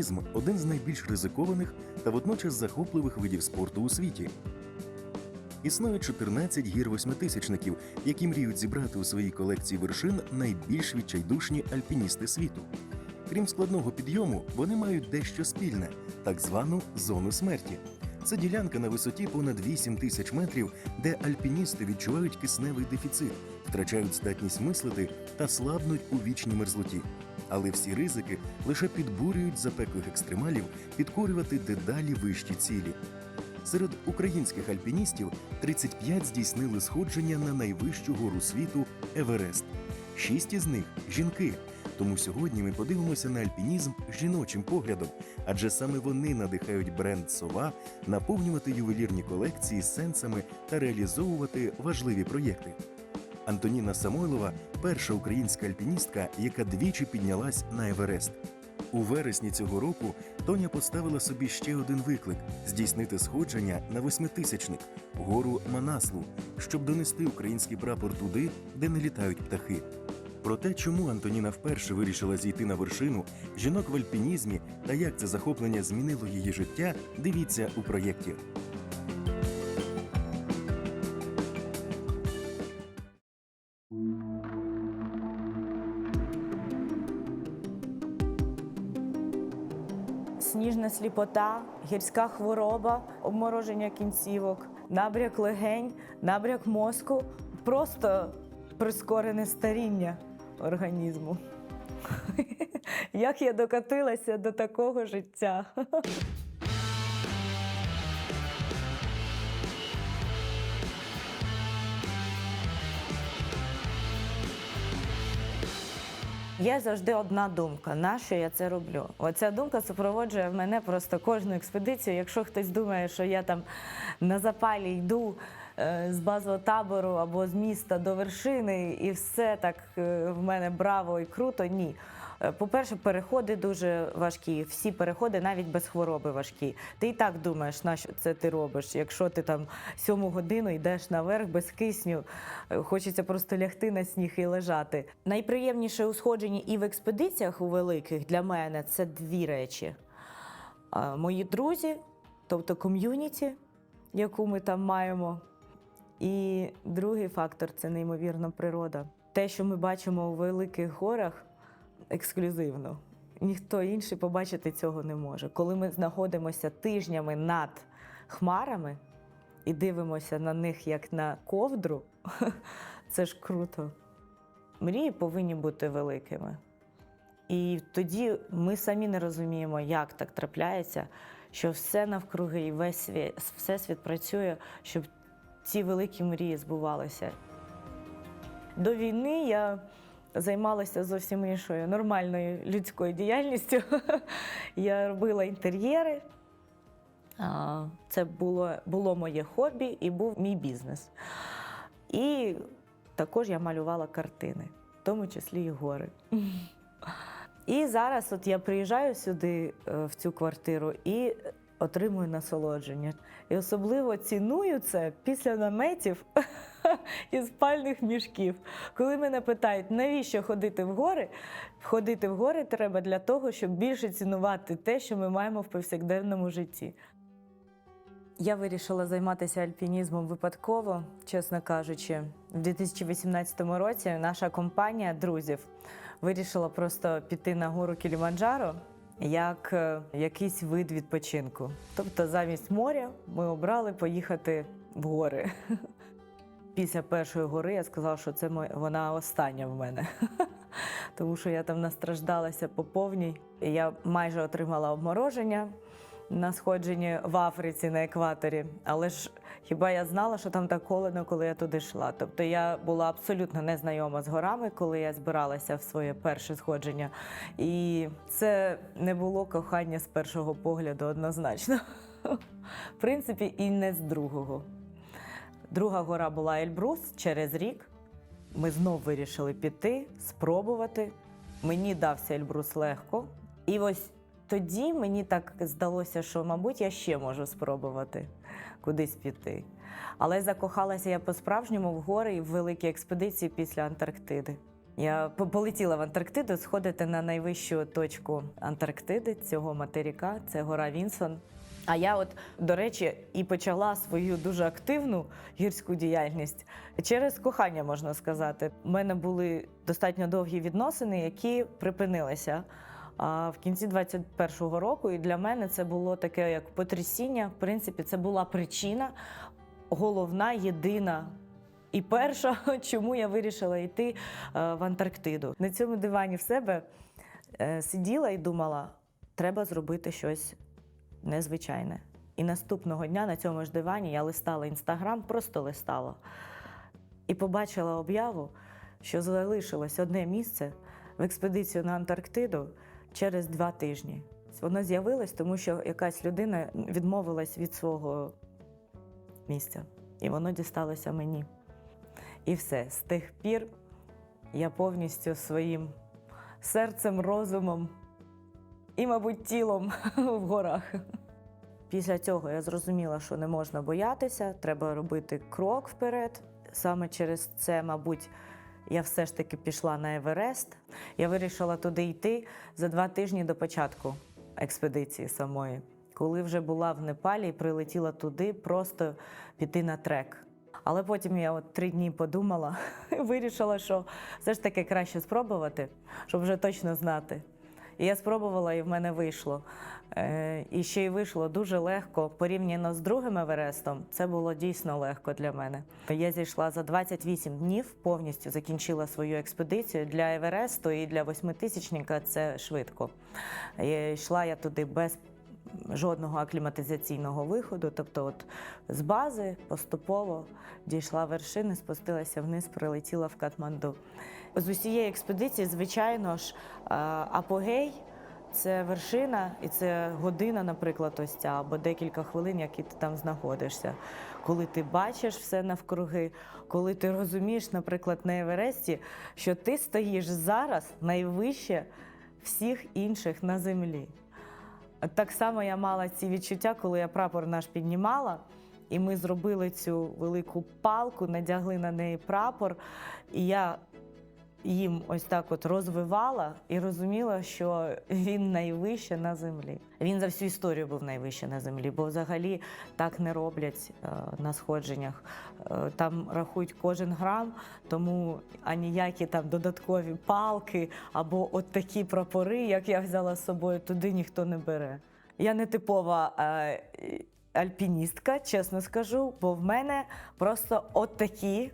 альпінізм – один з найбільш ризикованих та водночас захопливих видів спорту у світі. Існує 14 гір-восьмитисячників, які мріють зібрати у своїй колекції вершин найбільш відчайдушні альпіністи світу. Крім складного підйому, вони мають дещо спільне – так звану «зону смерті». Це ділянка на висоті понад 8 тисяч метрів, де альпіністи відчувають кисневий дефіцит, втрачають здатність мислити та слабнуть у вічній мерзлоті. Але всі ризики лише підбурюють запеклих екстремалів підкорювати дедалі вищі цілі. Серед українських альпіністів 35 здійснили сходження на найвищу гору світу – Еверест. 6 із них – жінки. Тому сьогодні ми подивимося на альпінізм жіночим поглядом, адже саме вони надихають бренд «Сова» наповнювати ювелірні колекції сенсами та реалізовувати важливі проєкти. Антоніна Самойлова – перша українська альпіністка, яка двічі піднялась на Еверест. У вересні цього року Тоня поставила собі ще один виклик – здійснити сходження на восьмитисячник – гору Манаслу, щоб донести український прапор туди, де не літають птахи. Про те, чому Антоніна вперше вирішила зійти на вершину, жінок в альпінізмі та як це захоплення змінило її життя, дивіться у проєкті. Сніжна сліпота, гірська хвороба, обмороження кінцівок, набряк легень, набряк мозку, просто прискорене старіння організму. Як я докотилася до такого життя? Є завжди одна думка, на що я це роблю. Оця думка супроводжує мене просто кожну експедицію. Якщо хтось думає, що я там на запалі йду з базового табору або з міста до вершини і все так в мене браво і круто, ні. По-перше, переходи дуже важкі, всі переходи навіть без хвороби важкі. Ти і так думаєш, на що це ти робиш, якщо ти там 7 годину йдеш наверх без кисню, хочеться просто лягти на сніг і лежати. Найприємніше у сходженні і в експедиціях у великих для мене – це дві речі. Мої друзі, тобто ком'юніті, яку ми там маємо, і другий фактор – це неймовірна природа. Те, що ми бачимо у великих горах, ексклюзивно. Ніхто інший побачити цього не може. Коли ми знаходимося тижнями над хмарами і дивимося на них як на ковдру, це ж круто. Мрії повинні бути великими. І тоді ми самі не розуміємо, як так трапляється, що все навкруги і весь всесвіт працює, щоб ці великі мрії збувалися. До війни я займалася зовсім іншою, нормальною людською діяльністю. Я робила інтер'єри. Це було моє хобі і був мій бізнес. І також я малювала картини, в тому числі і гори. І зараз от я приїжджаю сюди, в цю квартиру, і отримую насолодження. І особливо ціную це після наметів і спальних мішків. Коли мене питають, навіщо ходити в гори? Ходити в гори треба для того, щоб більше цінувати те, що ми маємо в повсякденному житті. Я вирішила займатися альпінізмом випадково, чесно кажучи. В 2018 році наша компанія друзів вирішила просто піти на гору Кіліманджаро як якийсь вид відпочинку. Тобто замість моря ми обрали поїхати в гори. Після першої гори я сказала, що це вона остання в мене. Тому що я там настраждалася по повній. Я майже отримала обмороження на сходженні в Африці на екваторі. Але ж хіба я знала, що там так холодно, коли я туди йшла? Тобто я була абсолютно незнайома з горами, коли я збиралася в своє перше сходження. І це не було кохання з першого погляду однозначно. В принципі, і не з другого. Друга гора була Ельбрус через рік. Ми знов вирішили піти, спробувати. Мені дався Ельбрус легко. І ось тоді мені так здалося, що, мабуть, я ще можу спробувати кудись піти. Але закохалася я по-справжньому в гори і в великі експедиції після Антарктиди. Я полетіла в Антарктиду сходити на найвищу точку Антарктиди, цього материка, це гора Вінсон. А я от, до речі, і почала свою дуже активну гірську діяльність через кохання, можна сказати. У мене були достатньо довгі відносини, які припинилися в кінці 21-го року. І для мене це було таке як потрясіння. В принципі, це була причина, головна, єдина і перша, чому я вирішила йти в Антарктиду. На цьому дивані в себе сиділа і думала, треба зробити щось незвичайне. І наступного дня на цьому ж дивані я листала Інстаграм, просто листала. І побачила об'яву, що залишилось одне місце в експедицію на Антарктиду через 2 тижні. Воно з'явилось, тому що якась людина відмовилась від свого місця. І воно дісталося мені. І все. З тих пір я повністю своїм серцем, розумом і, мабуть, тілом в горах. Після цього я зрозуміла, що не можна боятися, треба робити крок вперед. Саме через це, мабуть, я все ж таки пішла на Еверест. Я вирішила туди йти за 2 тижні до початку експедиції самої. Коли вже була в Непалі і прилетіла туди просто піти на трек. Але потім я от 3 дні подумала і вирішила, що все ж таки краще спробувати, щоб вже точно знати. І я спробувала, і в мене вийшло. І ще й вийшло дуже легко. Порівняно з другим Еверестом, це було дійсно легко для мене. Я зійшла за 28 днів, повністю закінчила свою експедицію. Для Евересту і для 8000-ника це швидко. Йшла я туди без жодного акліматизаційного виходу, тобто от з бази поступово дійшла вершини, спустилася вниз, прилетіла в Катманду. З усієї експедиції, звичайно ж, апогей – це вершина, і це година, наприклад, ось ця, або декілька хвилин, які ти там знаходишся. Коли ти бачиш все навкруги, коли ти розумієш, наприклад, на Евересті, що ти стоїш зараз найвище всіх інших на землі. Так само я мала ці відчуття, коли я прапор наш піднімала, і ми зробили цю велику палку, надягли на неї прапор, і я їм ось так от розвивала і розуміла, що він найвище на землі. Він за всю історію був найвище на землі, бо взагалі так не роблять на сходженнях. Там рахують кожен грам, тому аніякі там додаткові палки або от такі прапори, як я взяла з собою, туди ніхто не бере. Я не типова альпіністка, чесно скажу, бо в мене просто от такі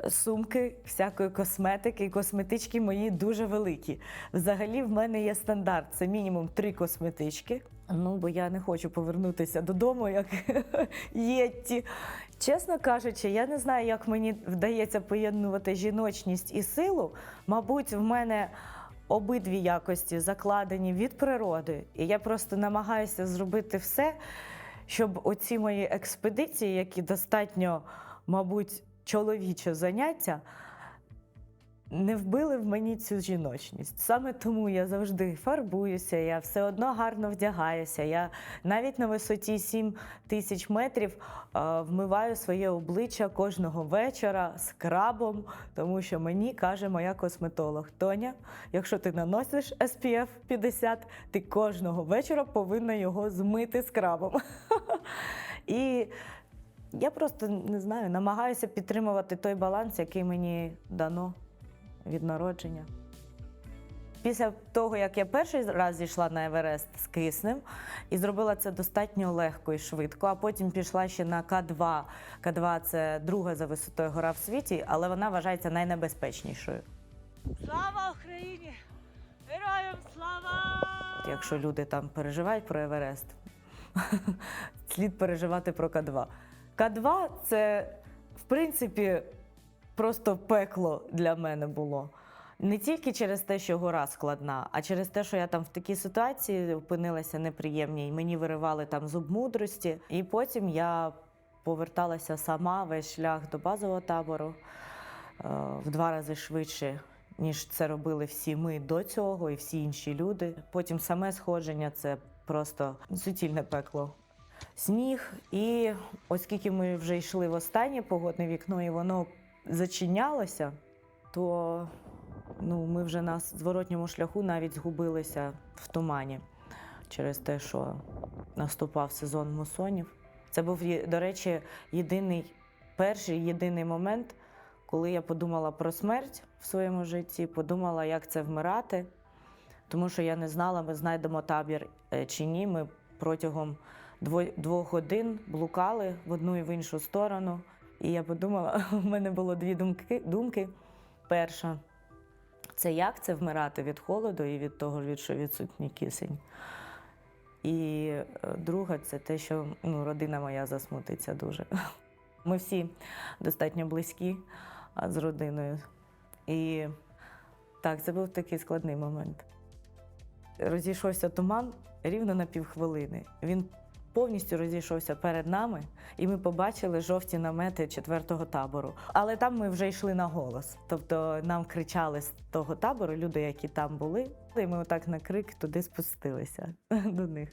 сумки всякої косметики, і косметички мої дуже великі. Взагалі в мене є стандарт, це мінімум 3 косметички. Бо я не хочу повернутися додому, як єтті. Чесно кажучи, я не знаю, як мені вдається поєднувати жіночність і силу. Мабуть, в мене обидві якості закладені від природи. І я просто намагаюся зробити все, щоб оці мої експедиції, які достатньо, мабуть, чоловіче заняття, не вбили в мені цю жіночність. Саме тому я завжди фарбуюся, я все одно гарно вдягаюся. Я навіть на висоті 7000 метрів вмиваю своє обличчя кожного вечора скрабом, тому що мені каже моя косметолог: Тоня, якщо ти наносиш SPF 50, ти кожного вечора повинна його змити скрабом. І я просто, не знаю, намагаюся підтримувати той баланс, який мені дано від народження. Після того, як я перший раз зійшла на Еверест з киснем і зробила це достатньо легко і швидко, а потім пішла ще на К2. К2 – це друга за висотою гора в світі, але вона вважається найнебезпечнішою. Слава Україні! Героям слава! Якщо люди там переживають про Еверест, слід переживати про К2. К2 – це, в принципі, просто пекло для мене було. Не тільки через те, що гора складна, а через те, що я там в такій ситуації опинилася неприємній. Мені виривали там зуб мудрості. І потім я поверталася сама весь шлях до базового табору в 2 рази швидше, ніж це робили всі ми до цього і всі інші люди. Потім саме сходження – це просто суцільне пекло. Сніг, і оскільки ми вже йшли в останнє погодне вікно, і воно зачинялося, то Ну, ми вже на зворотньому шляху навіть згубилися в тумані через те, що наступав сезон мусонів. Це був, до речі, перший єдиний момент, коли я подумала про смерть в своєму житті, подумала, як це вмирати, тому що я не знала, ми знайдемо табір чи ні. Ми протягом 2 годин блукали в одну і в іншу сторону. І я подумала, у мене було 2 думки. Перша – це як це вмирати від холоду і від того, що відсутній кисень. І друга – це те, що родина моя засмутиться дуже. Ми всі достатньо близькі з родиною. І так, це був такий складний момент. Розійшовся туман рівно на півхвилини. Він повністю розійшовся перед нами, і ми побачили жовті намети 4-го табору. Але там ми вже йшли на голос. Тобто нам кричали з того табору люди, які там були, і ми отак на крик туди спустилися до них.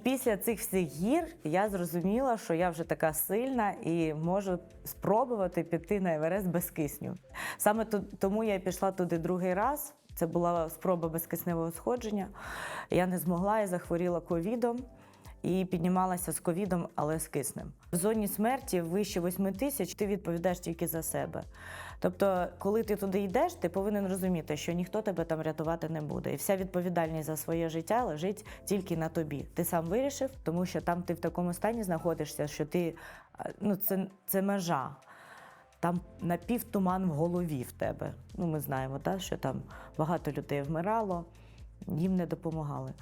Після цих всіх гір я зрозуміла, що я вже така сильна і можу спробувати піти на Еверест без кисню. Саме тому я пішла туди 2-й раз. Це була спроба безкисневого сходження. Я не змогла, я захворіла ковідом і піднімалася з ковідом, але з киснем. В зоні смерті вище 8000 ти відповідаєш тільки за себе. Тобто, коли ти туди йдеш, ти повинен розуміти, що ніхто тебе там рятувати не буде. І вся відповідальність за своє життя лежить тільки на тобі. Ти сам вирішив, тому що там ти в такому стані знаходишся, що ти, це межа. Там напівтуман в голові в тебе. Ми знаємо, що там багато людей вмирало, їм не допомагали.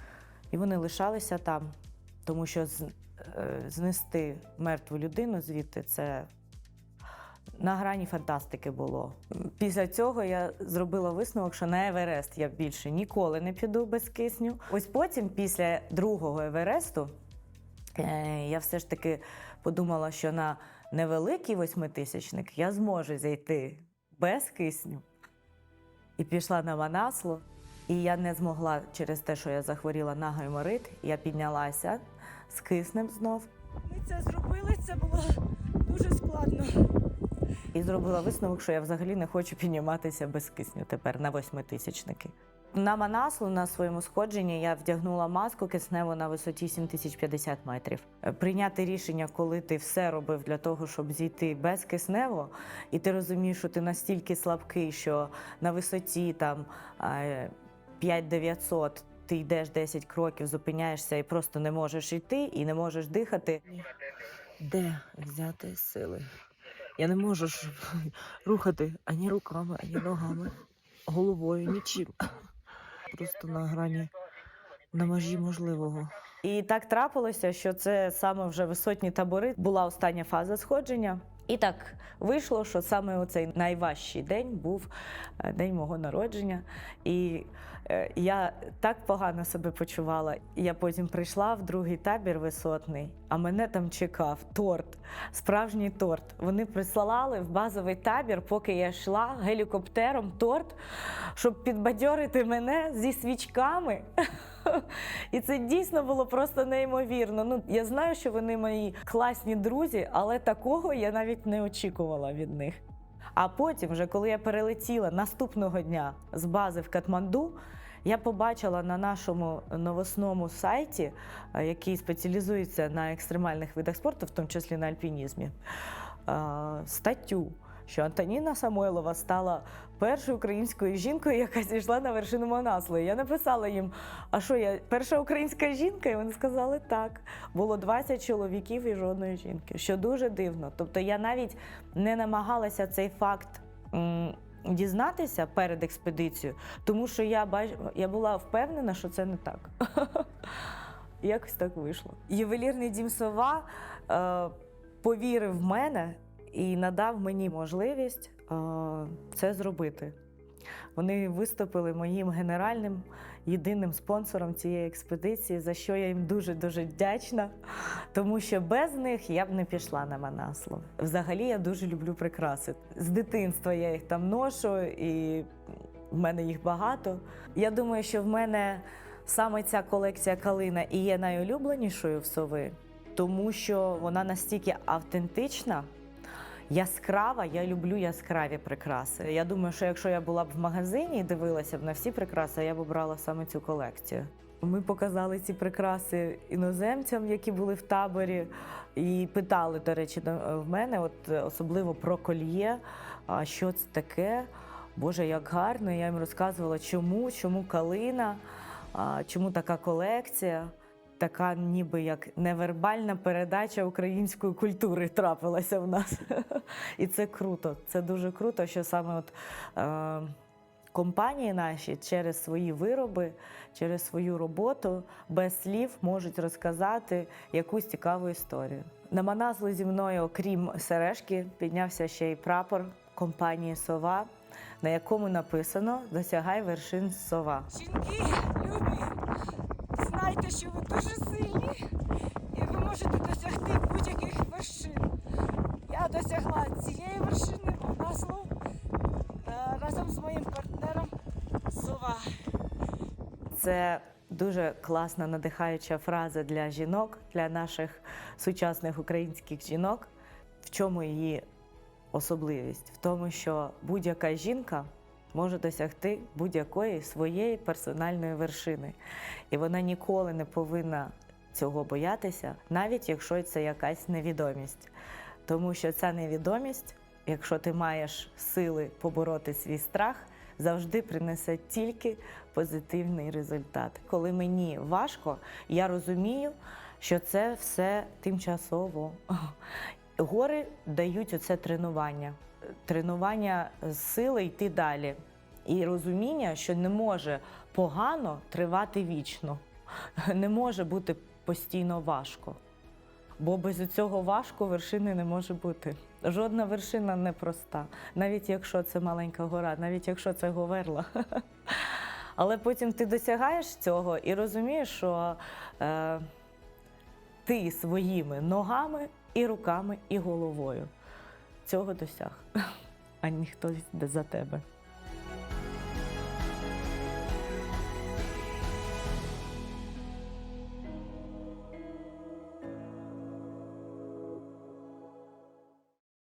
І вони лишалися там, тому що знести мертву людину звідти – це на грані фантастики було. Після цього я зробила висновок, що на Еверест я більше ніколи не піду без кисню. Ось потім, після 2-го Евересту, я все ж таки подумала, що на невеликий 8000-ник я зможу зайти без кисню. І пішла на Манаслу. І я не змогла через те, що я захворіла на гайморит. Я піднялася з киснем знов. Ми це зробили, це було дуже складно. І зробила висновок, що я взагалі не хочу підніматися без кисню тепер на 8000-ники. На Манаслу, на своєму сходженні, я вдягнула маску кисневу на висоті 7050 метрів. Прийняти рішення, коли ти все робив для того, щоб зійти безкиснево, і ти розумієш, що ти настільки слабкий, що на висоті 5900 ти йдеш 10 кроків, зупиняєшся і просто не можеш йти, і не можеш дихати. Де взяти сили? Я не можу рухати ані руками, ані ногами, головою, нічим. Просто на грані, на межі можливого. І так трапилося, що це саме вже висотні табори була остання фаза сходження. І так вийшло, що саме оцей найважчий день був день мого народження. І я так погано себе почувала. Я потім прийшла в 2-й табір висотний, а мене там чекав торт, справжній торт. Вони присилали в базовий табір, поки я йшла гелікоптером торт, щоб підбадьорити мене зі свічками. І це дійсно було просто неймовірно. Я знаю, що вони мої класні друзі, але такого я навіть не очікувала від них. А потім, вже коли я перелетіла наступного дня з бази в Катманду, я побачила на нашому новосному сайті, який спеціалізується на екстремальних видах спорту, в тому числі на альпінізмі, статтю, що Антоніна Самойлова стала першою українською жінкою, яка зійшла на вершину Манаслу. Я написала їм, а що, я перша українська жінка? І вони сказали, так. Було 20 чоловіків і жодної жінки, що дуже дивно. Тобто я навіть не намагалася цей факт дізнатися перед експедицією, тому що я була впевнена, що це не так. Якось так вийшло. Ювелірний дім «Сова» повірив в мене і надав мені можливість це зробити. Вони виступили моїм генеральним, єдиним спонсором цієї експедиції, за що я їм дуже-дуже вдячна, тому що без них я б не пішла на Манаслу. Взагалі я дуже люблю прикраси. З дитинства я їх там ношу, і в мене їх багато. Я думаю, що в мене саме ця колекція калина і є найулюбленішою в «Сови», тому що вона настільки автентична яскрава, я люблю яскраві прикраси. Я думаю, що якщо я була б в магазині і дивилася б на всі прикраси, я б обрала саме цю колекцію. Ми показали ці прикраси іноземцям, які були в таборі, і питали, до речі, в мене, от особливо про кольє, а що це таке, Боже, як гарно. Я їм розказувала, чому калина, чому така колекція. Така ніби як невербальна передача української культури трапилася в нас. І це круто, це дуже круто, що саме от, компанії наші через свої вироби, через свою роботу без слів можуть розказати якусь цікаву історію. На Маназлу зі мною, окрім сережки, піднявся ще й прапор компанії «Сова», на якому написано «Досягай вершин, сова». Жінки, любі, знайте, що ви дуже сильні і ви можете досягти будь-яких вершин. Я досягла цієї вершини в Маназлу разом з моїм партнером «Сова». Це дуже класна, надихаюча фраза для жінок, для наших сучасних українських жінок. В чому її особливість? В тому, що будь-яка жінка може досягти будь-якої своєї персональної вершини. І вона ніколи не повинна цього боятися, навіть якщо це якась невідомість. Тому що ця невідомість, якщо ти маєш сили побороти свій страх, завжди принесе тільки позитивний результат. Коли мені важко, я розумію, що це все тимчасово. Гори дають оце тренування. Тренування сили йти далі. І розуміння, що не може погано тривати вічно. Не може бути постійно важко. Бо без цього важко вершини не може бути. Жодна вершина не проста. Навіть якщо це маленька гора, навіть якщо це Говерла. Але потім ти досягаєш цього і розумієш, що ти своїми ногами і руками, і головою цього досяг, а ніхто за тебе.